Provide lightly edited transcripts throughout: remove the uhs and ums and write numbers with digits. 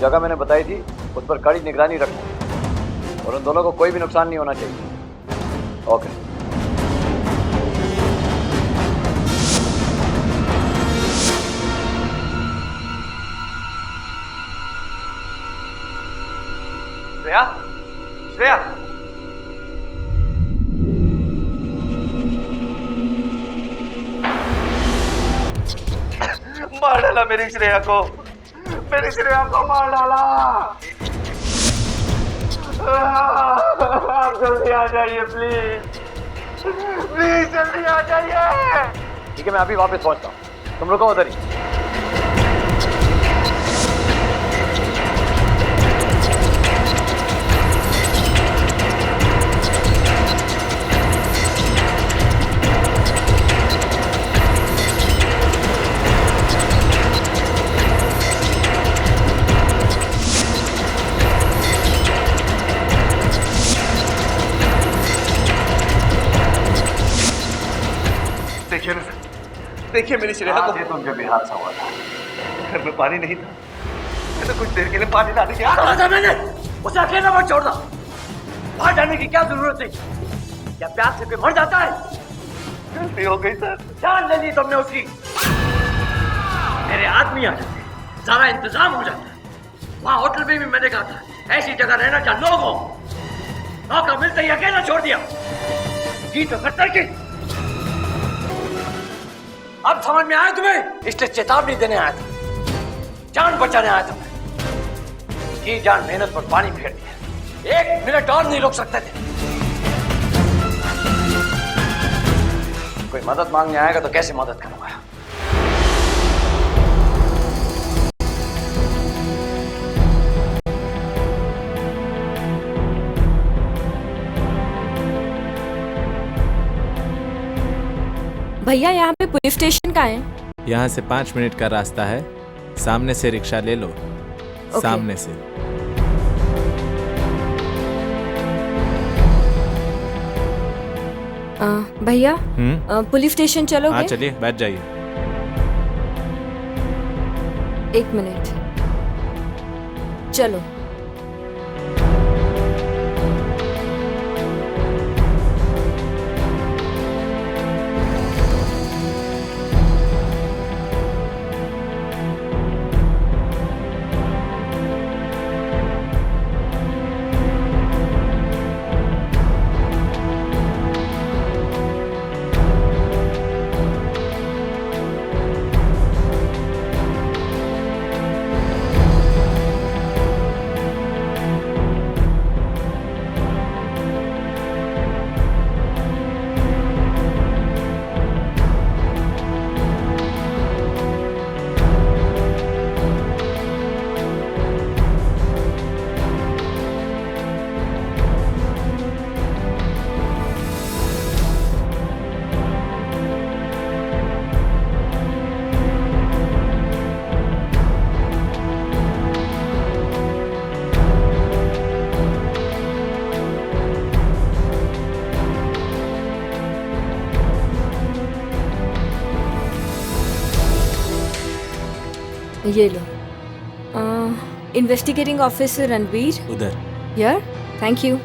जगह मैंने बताई थी उस पर कड़ी निगरानी रखो और उन दोनों को कोई भी नुकसान नहीं होना चाहिए। ओके। श्रेया, श्रेया, मार डाला मेरी श्रेया को, मेरी श्रेया को मार डाला। आप जल्दी आ जाइए प्लीज, प्लीज जल्दी आ जाइए। ठीक है, मैं अभी वापस पहुंचता हूँ, तुम रुको उधर ही। देखिए ना सर, देखिए मेरी श्रेया को। ये तो मुझे हादसा हुआ था, घर में पानी नहीं था, मैं तो कुछ देर के लिए पानी डालने गया था। मैंने उसे अकेला मत छोड़ना, बाहर जाने की क्या जरूरत है? क्या प्यार से कोई मर जाता है? गलती हो गई सर। जान ले ली तुमने उसकी। मेरे आदमी आ जाते, सारा इंतजाम हो जाता। वहां होटल में भी मैंने कहा था ऐसी जगह रहना जहां लोग हो। मौका मिलते ही अकेला छोड़ दिया। की तो खतर की। अब समझ में आया तुम्हें? इसलिए चेतावनी देने आया था, जान बचाने आया था मैं। की जान मेहनत पर पानी फेर दिया, 1 मिनट और नहीं रोक सकते थे। कोई मदद मांगने आएगा तो कैसे मदद करूंगा? भैया यहाँ पे पुलिस स्टेशन का है? यहाँ से 5 मिनट का रास्ता है, सामने से रिक्शा ले लो। सामने से। भैया पुलिस स्टेशन चलोगे? हाँ चलिए, बैठ जाइए। 1 मिनट, चलो। ये लो। Investigating officer Ranveer. उधर। Here, thank you.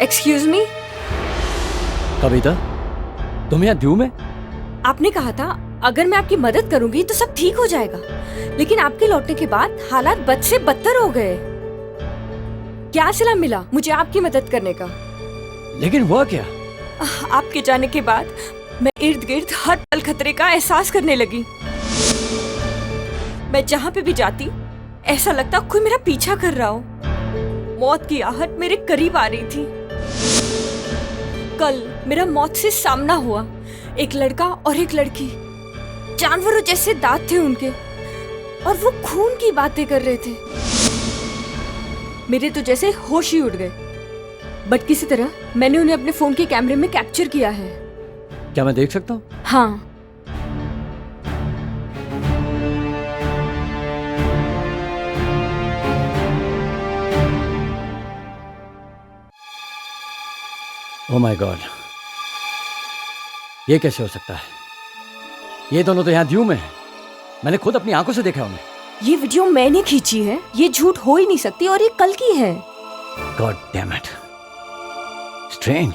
Excuse me. Kavita, तुम यहाँ ड्यू में? आपने कहा था अगर मैं आपकी मदद करूंगी तो सब ठीक हो जाएगा, लेकिन आपके लौटने के बाद हालात बद से बदतर हो गए। क्या सिला मिला मुझे आपकी मदद करने का? लेकिन हुआ क्या? आपके जाने के बाद मैं इर्द गिर्द हर पल खतरे का एहसास करने लगी। मैं जहाँ पे भी जाती ऐसा लगता कोई मेरा पीछा कर रहा हो। मौत की आहट मेरे करीब आ रही थी। कल मेरा मौत से सामना हुआ। एक लड़का और एक लड़की, जानवरों जैसे दांत थे उनके, और वो खून की बातें कर रहे थे। मेरे तो जैसे होश ही उड़ गए, बट किसी तरह मैंने उन्हें अपने फोन के कैमरे में कैप्चर किया है। क्या मैं देख सकता हूँ? हाँ। ओह माय गॉड, ये कैसे हो सकता है? ये दोनों तो यहाँ ड्यू में हैं। मैंने खुद अपनी आंखों से देखा उन्हें। ये वीडियो मैंने खींची है, ये झूठ हो ही नहीं सकती और ये कल की है। God damn it, strange.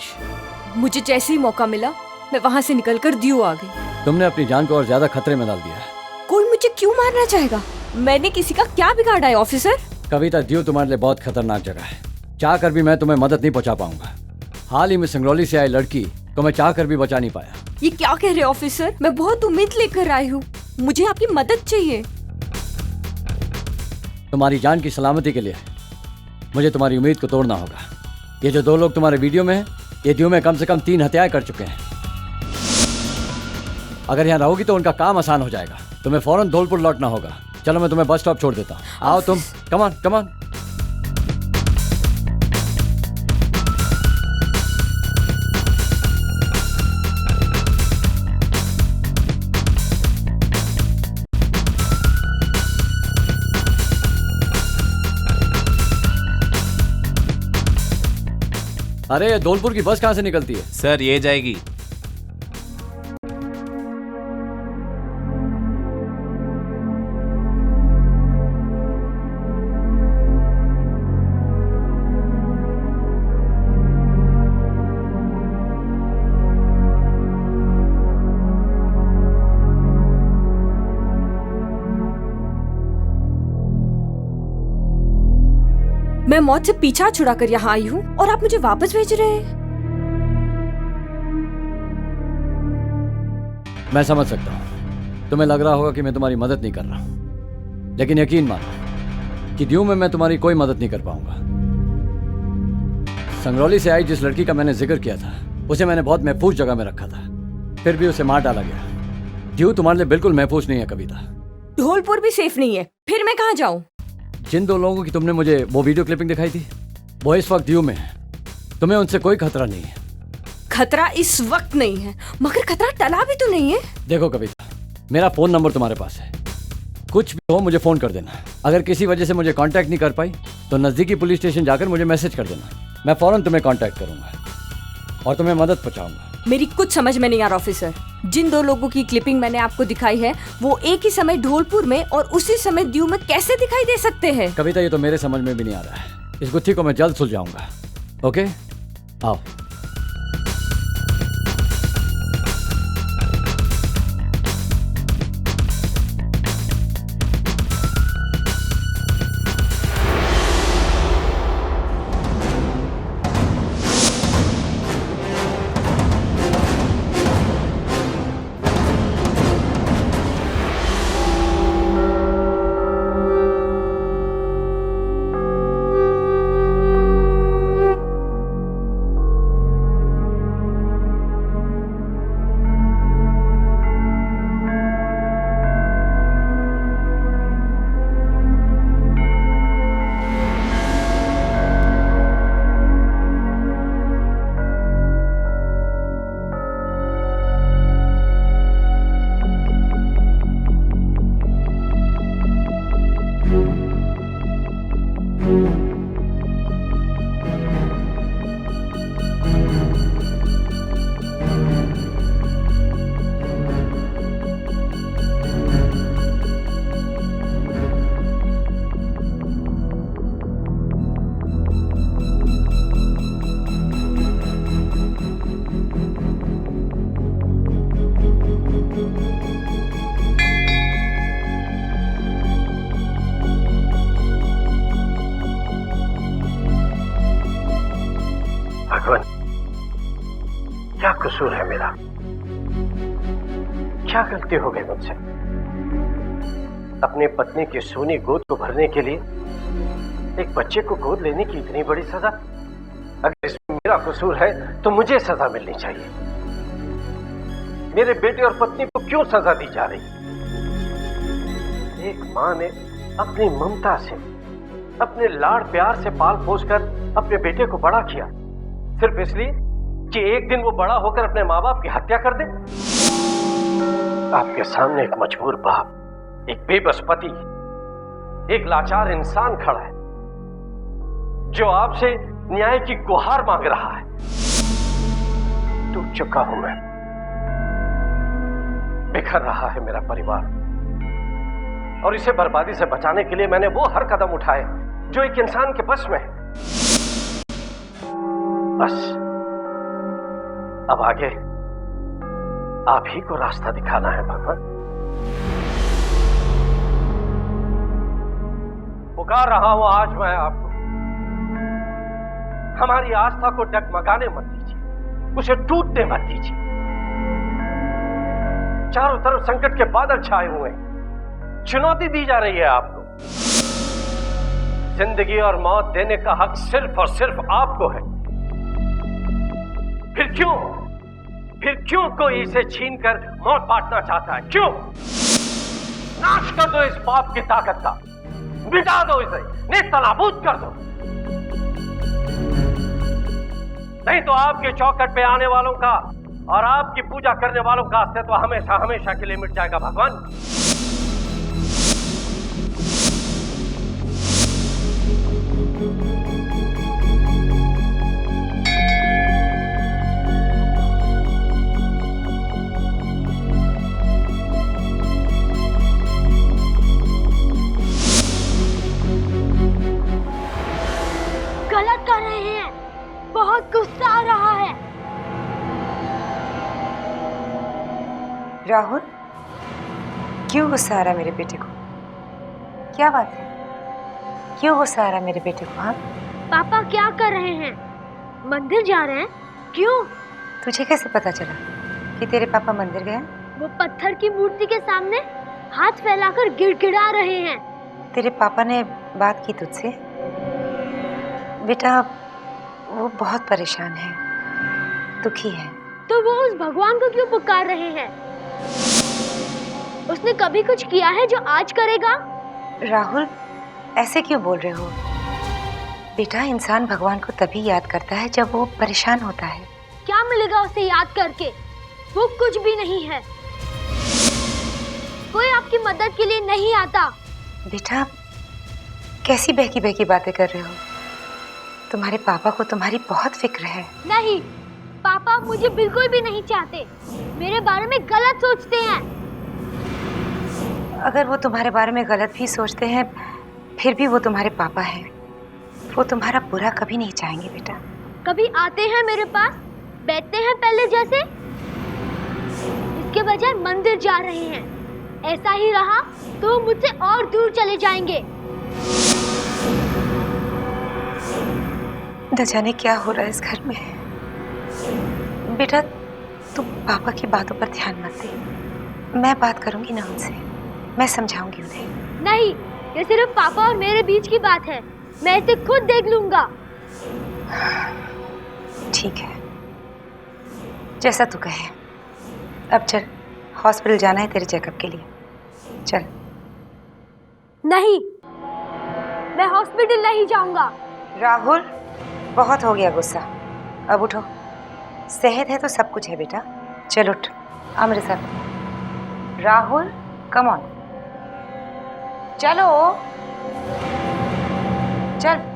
मुझे जैसे ही मौका मिला मैं वहाँ से निकलकर ड्यू आ गई। तुमने अपनी जान को और ज्यादा खतरे में डाल दिया है। कोई मुझे क्यों मारना चाहेगा? मैंने किसी का क्या बिगाड़ा है ऑफिसर? कविता, ड्यू तुम्हारे लिए बहुत खतरनाक जगह है। चाह कर भी मैं तुम्हें मदद नहीं पहुंचा पाऊंगा। हाल ही में सिंगरौली से आई लड़की को मैं चाह कर भी बचा नहीं पाया। ये क्या कह रहे ऑफिसर? मैं बहुत उम्मीद लेकर आई हूँ, मुझे आपकी मदद चाहिए। तुम्हारी जान की सलामती के लिए मुझे तुम्हारी उम्मीद को तोड़ना होगा। ये जो 2 लोग तुम्हारे वीडियो में हैं, ये ड्यू में कम से कम 3 हत्याएं कर चुके हैं। अगर यहाँ रहोगी तो उनका काम आसान हो जाएगा। तुम्हें फौरन धौलपुर लौटना होगा। चलो मैं तुम्हें बस स्टॉप छोड़ देता हूँ। आओ तुम, कम ऑन कम ऑन। अरे ये धौलपुर की बस कहाँ से निकलती है? सर ये जाएगी। मैं मौत से पीछा छुड़ाकर यहाँ आई हूँ और आप मुझे वापस भेज रहे हैं। मैं समझ सकता हूँ, तुम्हें लग रहा होगा कि मैं तुम्हारी मदद नहीं कर रहा हूँ, लेकिन यकीन मानो कि ड्यू में मैं तुम्हारी कोई मदद नहीं कर पाऊंगा। संगरौली से आई जिस लड़की का मैंने जिक्र किया था, उसे मैंने बहुत महफूज जगह में रखा था, फिर भी उसे मार डाला गया। ड्यू तुम्हारे लिए बिल्कुल महफूज नहीं है कविता। धौलपुर भी सेफ नहीं है, फिर मैं कहाँ जाऊँ? जिन 2 लोगों की तुमने मुझे वो वीडियो क्लिपिंग दिखाई थी, वो इस वक्त ड्यू में है। तुम्हें उनसे कोई खतरा नहीं है। खतरा इस वक्त नहीं है, मगर खतरा टला भी तो नहीं है। देखो कविता, मेरा फोन नंबर तुम्हारे पास है। कुछ भी हो मुझे फोन कर देना। अगर किसी वजह से मुझे कांटेक्ट नहीं कर पाई तो नजदीकी पुलिस स्टेशन जाकर मुझे मैसेज कर देना। मैं फौरन तुम्हें कांटेक्ट करूंगा और तुम्हें मदद पहुंचाऊंगा। मेरी कुछ समझ में नहीं आ रहा ऑफिसर। जिन 2 लोगों की क्लिपिंग मैंने आपको दिखाई है, वो एक ही समय धौलपुर में और उसी समय ड्यू में कैसे दिखाई दे सकते हैं? कविता, ये तो मेरे समझ में भी नहीं आ रहा है। इस गुत्थी को मैं जल्द सुलझाऊंगा। ओके, आओ। भगवान, क्या कसूर है मेरा? क्या गलती हो गई मुझसे? अपनी पत्नी की सूनी गोद को भरने के लिए एक बच्चे को गोद लेने की इतनी बड़ी सजा? अगर इसमें मेरा कसूर है तो मुझे सजा मिलनी चाहिए। मेरे बेटे और पत्नी को क्यों सजा दी जा रही? एक मां ने अपनी ममता से, अपने लाड़ प्यार से पाल पोस कर अपने बेटे को बड़ा किया, सिर्फ इसलिए कि एक दिन वो बड़ा होकर अपने माँ बाप की हत्या कर दे। आपके सामने एक मजबूर बाप, एक बेबस पति, एक लाचार इंसान खड़ा है जो आपसे न्याय की गुहार मांग रहा है। टूट चुका हूं मैं, बिखर रहा है मेरा परिवार, और इसे बर्बादी से बचाने के लिए मैंने वो हर कदम उठाए जो एक इंसान के बस में है। बस अब आगे आप ही को रास्ता दिखाना है भगवान। पुकार रहा हूं आज मैं आपको, हमारी आस्था को डगमगाने मत दीजिए, उसे टूटने मत दीजिए। चारों तरफ संकट के बादल छाए हुए हैं, चुनौती दी जा रही है आपको। जिंदगी और मौत देने का हक सिर्फ और सिर्फ आपको है। फिर क्यों कोई इसे छीनकर मौत बांटना चाहता है? क्यों? नाश कर दो इस पाप की ताकत का, मिटा दो इसे, नेस्तनाबूद कर दो। नहीं तो आपके चौखट पे आने वालों का और आपकी पूजा करने वालों का अस्तित्व हमेशा हमेशा के लिए मिट जाएगा भगवान। गलत कर रहे हैं, बहुत गुस्सा आ रहा है। राहुल, क्यों गुस्सा आ रहा मेरे बेटे को? क्या बात है? क्यों गुस्सा आ रहा मेरे बेटे को? हाँ, पापा क्या कर रहे हैं? मंदिर जा रहे हैं? क्यों? तुझे कैसे पता चला कि तेरे पापा मंदिर गए? वो पत्थर की मूर्ति के सामने हाथ फैलाकर गिड़गिड़ा रहे हैं। तेरे पापा ने बात की तुझसे? बेटा, वो बहुत परेशान है, दुखी है। तो वो उस भगवान को क्यों पुकार रहे हैं? उसने कभी कुछ किया है जो आज करेगा? राहुल, ऐसे क्यों बोल रहे हो? बेटा, इंसान भगवान को तभी याद करता है जब वो परेशान होता है। क्या मिलेगा उसे याद करके? वो कुछ भी नहीं है। कोई आपकी मदद के लिए नहीं आता। बेटा, कैसी बहकी बहकी बातें कर रहे हो? तुम्हारे पापा को तुम्हारी बहुत फिक्र है। नहीं, पापा मुझे बिल्कुल भी नहीं चाहते। मेरे बारे में गलत सोचते हैं। अगर वो तुम्हारे बारे में गलत भी सोचते हैं, फिर भी वो तुम्हारे पापा हैं। वो तुम्हारा बुरा कभी नहीं चाहेंगे बेटा। कभी आते हैं मेरे पास, बैठते हैं पहले जैसे, इसके बजाय मंदिर जा रहे हैं। ऐसा ही रहा तो मुझसे और दूर चले जाएंगे। न जाने क्या हो रहा है इस घर में। बेटा, तुम पापा की बातों पर ध्यान मत दे। मैं बात करूंगी ना उनसे, मैं समझाऊंगी उन्हें। नहीं, ये सिर्फ पापा और मेरे बीच की बात है। मैं इसे खुद देख लूंगा। ठीक है, जैसा तू कहे। अब चल, हॉस्पिटल जाना है तेरे चेकअप के लिए। चल। नहीं, मैं हॉस्पिटल नहीं जाऊंगा। राहुल, बहुत हो गया गुस्सा, अब उठो। सेहत है तो सब कुछ है बेटा। चल उठ, आ मेरे साथ। राहुल, कम ऑन, चलो चल।